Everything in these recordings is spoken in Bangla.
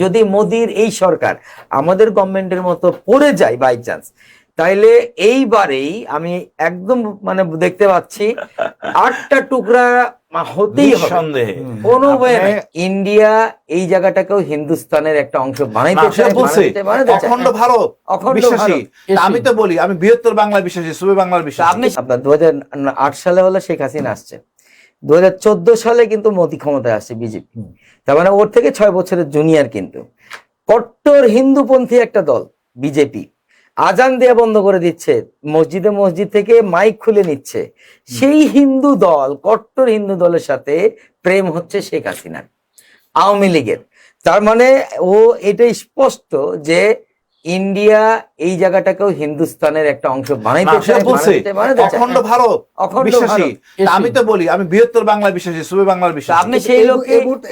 যদি মোদির এই সরকার আমাদের গভর্নমেন্টের মতো পড়ে যায় বাই চান্স, তাইলে এইবারেই আমি একদম মানে দেখতে পাচ্ছি 8টা টুকরা হতেই হবে, কোনো ওয়ে নাই। ইন্ডিয়া এই জায়গাটাকেও হিন্দুস্তানের একটা অংশ বানাইতে চায়, অখণ্ড ভারত বিশ্বাসী। আমি তো বলি আমি বৃহত্তর বাংলা বিশ্বাসী, সুবে বাংলার বিশ্বাসী। আপনি আপনার 2008 সালে হলো শেখ হাসিনা আসছে, 2014 সালে কিন্তু মোদি ক্ষমতায় আসছে বিজেপি, তার মানে ওর থেকে 6 বছরের জুনিয়র। কিন্তু কট্টর হিন্দুপন্থী একটা দল বিজেপি আজান দেয়া বন্ধ করে দিচ্ছে, মসজিদ থেকে মাইক খুলে নিচ্ছে। সেই হিন্দু দল, কট্টর হিন্দু দলের সাথে প্রেম হচ্ছে শেখ হাসিনার, আওয়ামী লীগের। তার মানে ও এটা স্পষ্ট যে ইন্ডিয়া এই জায়গাটাকেও হিন্দুস্তানের একটা অংশ বানাইতে চায়, অখণ্ড ভারত বিশ্বাসী। আমি তো বলি আমি বৃহত্তর বাংলা বিশ্বাসী, সুবে বাংলার বিশ্বাসী। আপনি সেই লোক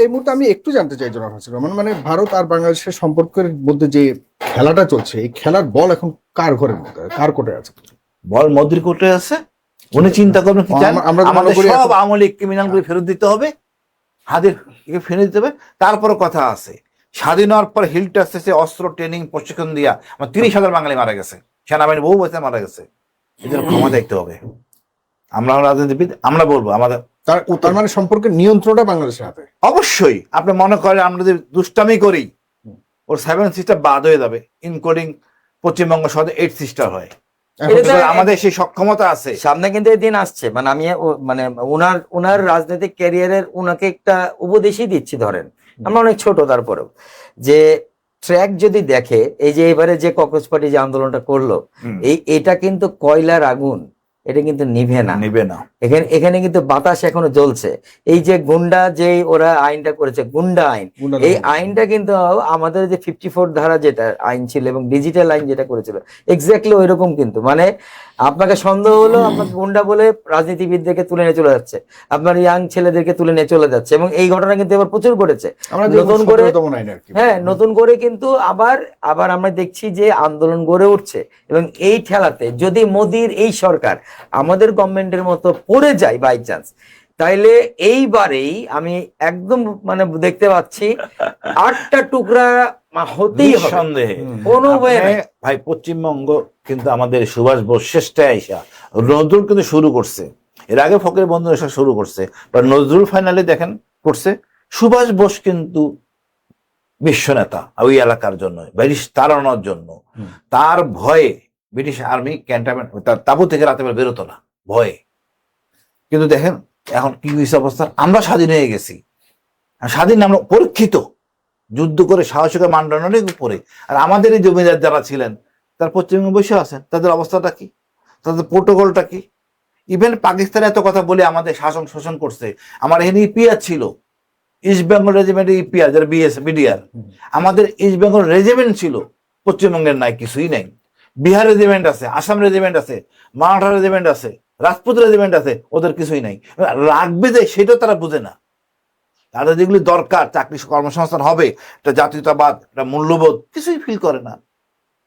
এই মুহূর্তে আমি একটু জানতে চাই জনাব হাসিনুর রহমান, মানে ভারত আর বাংলাদেশের সম্পর্কের মধ্যে যে খেলাটা চলছে, এই খেলার বল এখন কার ঘরের মধ্যে, কার কোর্টে আছে? বল মোদির কোর্টে আছে। উনি চিন্তা করবেন কি চান, আমাদের সব আওয়ামী লীগ ক্রিমিনালগুলো ফেরত দিতে হবে, হাদির ফেরত দিতে হবে। তারপরে কথা আছে স্বাধীন হওয়ার পর হিল টাসে অস্ত্র ট্রেনিং প্রশিক্ষণ দিয়া 30,000 বাঙালি মারা গেছে, সেনাবাহিনী বহু বছর মারা গেছে। এদের ক্ষমা দেখতে হবে। আমরা রাজনীতিবিদ, আমরা বলবো আমাদের তার মানে সম্পর্কের নিয়ন্ত্রণটা বাংলাদেশের হাতে। অবশ্যই আপনি মনে করেন আমরা যদি দুষ্টামি করি ওর 7 সিস্টার বাদ হয়ে যাবে, ইনক্লুডিং পশ্চিমবঙ্গ সহ 8 সিস্টার হয়। আমাদের সেই সক্ষমতা আছে। সামনে কিন্তু এই দিন আসছে, মানে আমি মানে ওনার রাজনৈতিক ক্যারিয়ারের ওনাকে একটা উপদেশই দিচ্ছি। ধরেন আমরা অনেক ছোট, তারপরেও যে ট্র্যাক যদি দেখে, এই যে এবারে যে ককরোচ পার্টি যে আন্দোলনটা করলো, এটা কিন্তু কয়লার আগুন, এটা কিন্তু নিভে না। এখানে কিন্তু বাতাস এখনো জ্বলছে। এই যে গুন্ডা যে ওরা আইনটা করেছে, গুন্ডা আইন, এই আইনটা কিন্তু আমাদের যে 54 ধারা যেটা আইন ছিল এবং ডিজিটাল আইন যেটা করেছিল, এক্স্যাক্টলি ওই রকম। কিন্তু মানে আপনাকে সন্দেহ হলো, আপনাকে গুন্ডা বলে রাজনীতিবিদদেরকে তুলে নিয়ে চলে যাচ্ছে, আপনার ইয়াং ছেলেদেরকে তুলে নিয়ে চলে যাচ্ছে। এবং এই ঘটনা কিন্তু এবার প্রচুর ঘটেছে নতুন করে কিন্তু আবার আমরা দেখছি যে আন্দোলন গড়ে উঠছে। এবং এই ঠেলাতে যদি মোদির এই সরকার আমাদের গভর্নমেন্টের মতো পড়ে যায় বাই চান্স, তাইলে এইবারেই আমি একদম মানে দেখতে পাচ্ছি 8টা টুকরা হতেই হবে, সন্দেহে কোনো ওয়ে নাই। ভাই পশ্চিমবঙ্গ কিন্তু আমাদের সুভাষ বোস শেষটা আইসা নজরুল কিন্তু শুরু করছে, এর আগে ফকির বন্ধু এসে শুরু করছে, বা নজরুল ফাইনালে দেখেন করছে। সুভাষ বোস কিন্তু বিশ্ব নেতা ওই এলাকার জন্য, ব্রিটিশ তাড়ানোর জন্য। তার ভয়ে ব্রিটিশ আর্মি ক্যান্টনমেন্ট তাবু থেকে রাতে বেরোতো না ভয়ে। কিন্তু দেখেন এখন কি হয়েছে অবস্থা, আমরা স্বাধীন হয়ে গেছি। স্বাধীন আমরা পরীক্ষিত, যুদ্ধ করে সাহসিক মানদণ্ডের উপরে। আর আমাদের এই জমিদার যারা ছিলেন তার পশ্চিমবঙ্গে বসে আছেন, তাদের অবস্থাটা কি, তাদের প্রোটোকলটা কি? ইভেন পাকিস্তানে এত কথা বলে আমাদের শাসন শোষণ করছে। আমার এখানে ইপিআর ছিল, ইস্ট বেঙ্গল রেজিমেন্টের ইপিআর, যারা বিডিআর। আমাদের ইস্ট বেঙ্গল রেজিমেন্ট ছিল, পশ্চিমবঙ্গের নাই, কিছুই নাই। বিহার রেজিমেন্ট আছে, আসাম রেজিমেন্ট আছে, মারাঠা রেজিমেন্ট আছে, রাজপুত রেজিমেন্ট আছে, ওদের কিছুই নাই। রাখবে যে সেটাও তারা বুঝে না। তাদের যেগুলি দরকার, চাকরি কর্মসংস্থান হবে, একটা জাতীয়তাবাদ, একটা মূল্যবোধ, কিছুই ফিল করে না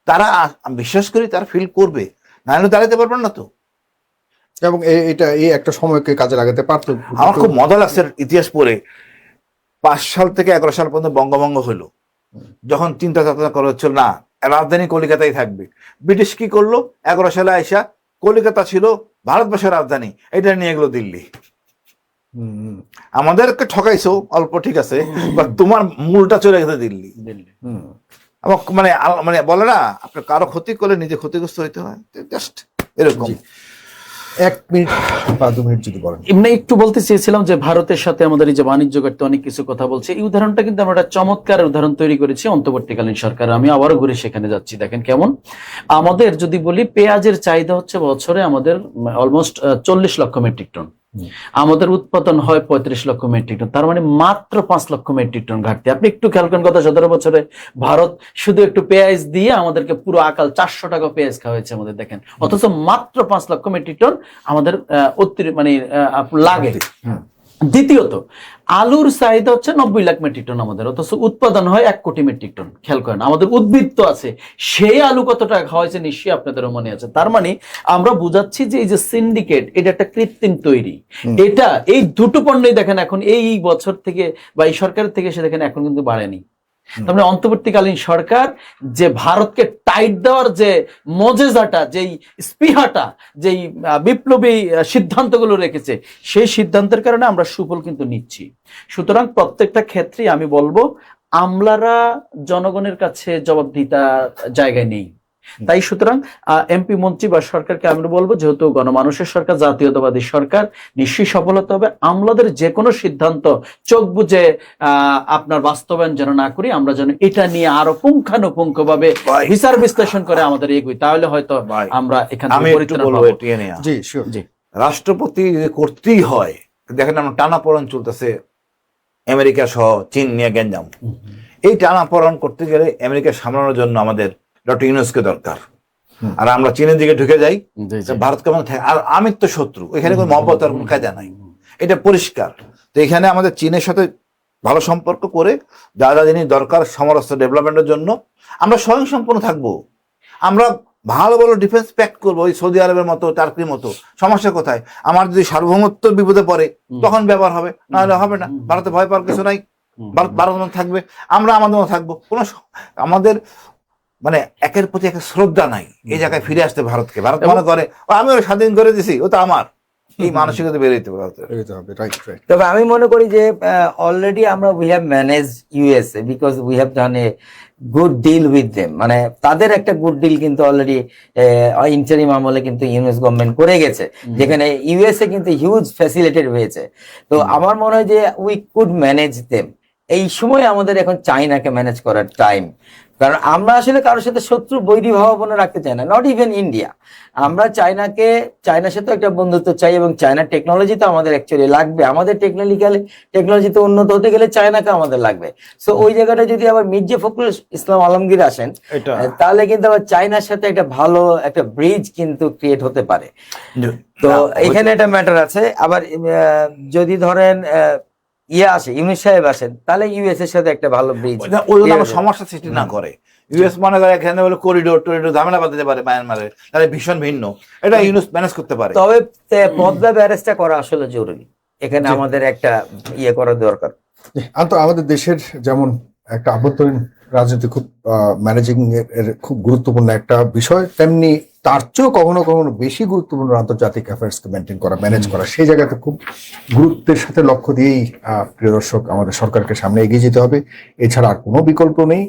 তারা। আমি বিশ্বাস করি তারা ফিল করবে, না হলে দাঁড়াতে পারবেন না তো। এবং এটা এই একটা সময়কে কাজে লাগাতে পারতো। আমার খুব মজা লাগছে ইতিহাস পড়ে, 5 সাল থেকে 11 সাল পর্যন্ত বঙ্গভঙ্গ হলো, যখন চিন্তা চেতনা করা হচ্ছিল না রাজধানী কলিকাতায় থাকবে। ব্রিটিশ কি করলো, 11 সালে আইসা কলিকাতা ছিল ভারতবর্ষের রাজধানী, এটা নিয়ে গেলো দিল্লি। আমাদেরকে ঠকাইছো অল্প, ঠিক আছে, তোমার মূলটা চলে গেছে দিল্লি। মানে মানে বলে না, আপনার কারো ক্ষতি করলে নিজে ক্ষতিগ্রস্ত হইতে হয়, জাস্ট এরকম। 1 মিনিট বা 2 মিনিট যদি বলেন। এমনি একটু বলতে চেয়েছিলাম যে ভারতের সাথে আমাদের এই যে বাণিজ্য করতে অনেক কিছু কথা বলছে, এই উদাহরণটা কিন্তু আমরা একটা চমৎকার উদাহরণ তৈরি করেছি অন্তর্বর্তীকালীন সরকার। আমি আবারও ঘুরে সেখানে যাচ্ছি, দেখেন কেমন। আমাদের যদি বলি পেঁয়াজের চাহিদা হচ্ছে বছরে আমাদের অলমোস্ট 40 লক্ষ মেট্রিক টন, আমাদের উৎপাদন হয় 35 লক্ষ মেট্রিক টন, তার মানে মাত্র 5 লক্ষ মেট্রিক টন ঘাটতি। আপনি একটু খেয়াল করেন, গত 17 বছরে ভারত শুধু একটু পেঁয়াজ দিয়ে আমাদেরকে পুরো আকাল 400 টাকা পেঁয়াজ খাওয়া হয়েছে আমাদের, দেখেন। অথচ মাত্র 5 লক্ষ মেট্রিক টন আমাদের মানে লাগে। দ্বিতীয়ত আলুর চাহিদা হচ্ছে 90 লাখ মেট্রিক টন আমাদের, অথচ উৎপাদন হয় 1 কোটি মেট্রিক টন। খেয়াল করেন, আমাদের উদ্বৃত্ত তো আছে, সেই আলু কত টাকা খাওয়া হয়েছে নিশ্চয়ই আপনাদেরও মনে আছে। তার মানে আমরা বুঝাচ্ছি যে এই যে সিন্ডিকেট, এটা একটা কৃত্রিম তৈরি। এটা এই দুটো পণ্যই দেখেন এখন এই বছর থেকে বা এই সরকারের থেকে এসে দেখেন এখন কিন্তু বাড়েনি। তার মানে অন্তর্বর্তীকালীন সরকার যে ভারতকে টাইট দেওয়ার যে মজেজাটা, যেই স্পৃহাটা, যেই বিপ্লবী সিদ্ধান্তগুলো রেখেছে, সেই সিদ্ধান্তের কারণে আমরা সুফল কিন্তু নিচ্ছি। সুতরাং প্রত্যেকটা ক্ষেত্রেই আমি বলবো আমলারা জনগণের কাছে জবাবদিহিতার জায়গায় নেই। তাই সুতরাং এমপি মন্ত্রী বা সরকারকে আমি বলবো, যেহেতু গণমানুষের সরকার, জাতীয়তাবাদী সরকার, নিশ্চয়ই সফল হতে হবে। আমলাদের যে কোনো সিদ্ধান্ত চোখ বুঝে আপনার বাস্তবায়ন যেন না করি, আমরা যেন এটা নিয়ে আরো পুঙ্খানুপুঙ্খ ভাবে বিচার বিশ্লেষণ করে আমাদের এগোই, তাহলে হয়তো আমরা এখান আমি থেকে একটু পরিত্রাণ বলবো পাবো। এটি নিয়ে। জি শিওর। জি। রাষ্ট্রপতি যদি করতেই হয়, দেখেন আমরা টানাপোড়েন চলতেছে আমেরিকা সহ চীন নিয়ে গ্যাঞ্জাম। এই টানাপোড়েন করতে গেলে আমেরিকা সামলানোর জন্য আমাদের ডক্টর ইউনূসকে দরকার। আর আমরা চীনের দিকে ঢুকে যাই, ভারত কেমন থাকে, আর আমির তো শত্রু, এখানে কোনো মহব্বত আর কোনো কায়দা নাই, এটা পরিষ্কার। তো এখানে আমাদের চীনের সাথে ভালো সম্পর্ক করে যা যা জিনিস দরকার সমরাস্ত্র ডেভেলপমেন্টের জন্য আমরা স্বয়ংসম্পূর্ণ থাকবো। আমরা ভালো ভালো ডিফেন্স প্যাক করবো, ওই সৌদি আরবের মতো, টার্কির মতো। সমস্যা কোথায়? আমার যদি সার্বভৌমত্ব বিপদে পড়ে তখন ব্যবহার হবে, নাহলে হবে না। ভারতে ভয় পাওয়ার কিছু নাই, ভারত থাকবে, আমরা আমাদের মতো থাকবো। কোনো আমাদের মানে একের প্রতি একটা শ্রদ্ধা নাই। এই জায়গায় ফিরে আসতে ভারতকে, ভারত মনে করে আমি ওর স্বাধীন করে দিছি, ও তো আমার, এই মানসিকতা বেরোতে হবে। Right right. তবে আমি মনে করি যে অলরেডি আমরা we have manage USA because we have done a good deal with them. মানে তাদের একটা গুড ডিল কিন্তু অলরেডি ইন্টারিম আমলে কিন্তু ইউএস গভর্নমেন্ট করে গেছে, যেখানে ইউএসএ কিন্তু হিউজ ফ্যাসিলিটেড হয়েছে। তো আমার মনে হয় যে উই কুড ম্যানেজ দেম। এই সময় আমাদের এখন চাইনাকে ম্যানেজ করার টাইম, কারণ আমরা আসলে কারোর সাথে শত্রু বৈরী ভাবাপন্ন রাখতে চাই না, নট ইভেন ইন্ডিয়া। আমরা চায়নার সাথে একটা বন্ধুত্ব চাই, এবং চায়নার টেকনোলজি তো আমাদের অ্যাকচুয়ালি লাগবে। আমাদের টেকনোলজিতে উন্নত হতে গেলে চায়নাকে আমাদের লাগবে। সো ওই জায়গাটা যদি আবার মির্জা ফখরুল ইসলাম আলমগীর আসেন, তাহলে কিন্তু আবার চায়নার সাথে একটা ভালো একটা ব্রিজ কিন্তু ক্রিয়েট হতে পারে। তো এখানে একটা ম্যাটার আছে। আবার যদি ধরেন আসে ইউনূস সাহেব আসেন, তাহলে ইউএস এর সাথে একটা ভালো ব্রিজ, সমস্যা সৃষ্টি না করে। ইউএস মনে করে এখানে বলে করিডোর ঝামেলা বাঁধাতে পারে মায়ানমারে, তাহলে ভীষণ ভিন্ন, এটা ইউনূস ম্যানেজ করতে পারে। তবে পদ্মা ব্যারেজটা করা আসলে জরুরি, এখানে আমাদের একটা করা দরকার। আমাদের দেশের যেমন একটা আভ্যন্তরীণ রাজনীতি খুব ম্যানেজিং এর খুব গুরুত্বপূর্ণ একটা বিষয়, তেমনি তার চেয়েও কখনো কখনো বেশি গুরুত্বপূর্ণ আন্তর্জাতিক অ্যাফেয়ার্সকে মেনটেন করা, ম্যানেজ করা। সেই জায়গাতে খুব গুরুত্বের সাথে লক্ষ্য দিয়েই প্রিয় দর্শক আমাদের সরকারকে সামনে এগিয়ে যেতে হবে, এছাড়া আর কোনো বিকল্প নেই।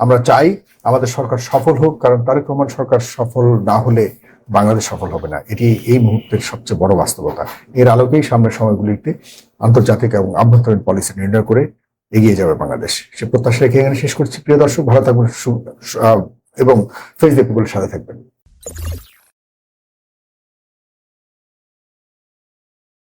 আমরা চাই আমাদের সরকার সফল হোক, কারণ তারেক রহমান সরকার সফল না হলে বাংলাদেশ সফল হবে না। এটি এই মুহূর্তের সবচেয়ে বড় বাস্তবতা। এর আলোকেই সামনের সময়গুলিতে আন্তর্জাতিক এবং আভ্যন্তরীণ পলিসি নির্ণয় করে এগিয়ে যাবে বাংলাদেশ। সে প্রত্যাশা রেখে এখানে শেষ করছি। প্রিয় দর্শক, ভালো থাকবেন এবং ফেস দ্য পিপলের সাথে থাকবেন।